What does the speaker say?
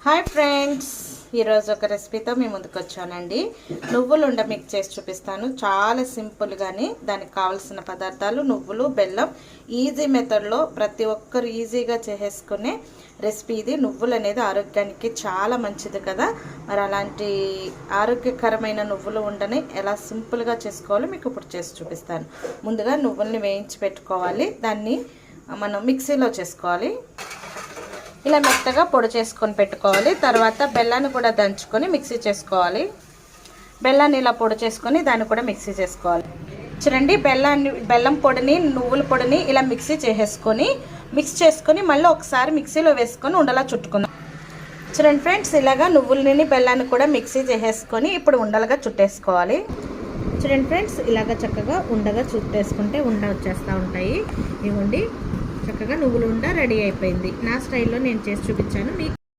Hi friends, ఈరోజు ఒక రెసిపీతో మీ ముందుకు వచ్చానండి. నువ్వులు ఉండ మిక్స్ చేసి చూపిస్తాను. చాలా సింపుల్గానే దానికి కావాల్సిన పదార్థాలు నువ్వులు, బెల్లం. ఈజీ మెథడ్లో ప్రతి ఒక్కరు ఈజీగా చేసేసుకునే రెసిపీ ఇది. నువ్వులు అనేది ఆరోగ్యానికి చాలా మంచిది కదా. మరి అలాంటి ఆరోగ్యకరమైన నువ్వులు ఉండని ఎలా సింపుల్గా చేసుకోవాలో మీకు ఇప్పుడు చేసి చూపిస్తాను. ముందుగా నువ్వుల్ని వేయించి పెట్టుకోవాలి. దాన్ని మనం మిక్సీలో చేసుకోవాలి. ఇలా మెత్తగా పొడి చేసుకొని పెట్టుకోవాలి. తర్వాత బెల్లాన్ని కూడా దంచుకొని మిక్సీ చేసుకోవాలి. బెల్లాన్ని ఇలా పొడి చేసుకొని దాన్ని కూడా మిక్సీ చేసుకోవాలి. చూడండి, బెల్లం పొడిని నువ్వుల పొడిని ఇలా మిక్సీ మిక్స్ చేసుకొని మళ్ళీ ఒకసారి మిక్సీలో వేసుకొని ఉండలా చుట్టుకుందాం. చూడండి ఫ్రెండ్స్, ఇలాగా నువ్వులని బెల్లాన్ని కూడా మిక్సీ చేసేసుకొని ఇప్పుడు ఉండలుగా చుట్టేసుకోవాలి. చూడండి ఫ్రెండ్స్, ఇలాగ చక్కగా ఉండగా చుట్టేసుకుంటే ఉండ వచ్చేస్తూ ఉంటాయి. ఇవ్వండి, చక్కగా నువ్వులు ఉండ రెడీ అయిపోయింది. నా స్టైల్లో నేను చేసి చూపించాను. మీకు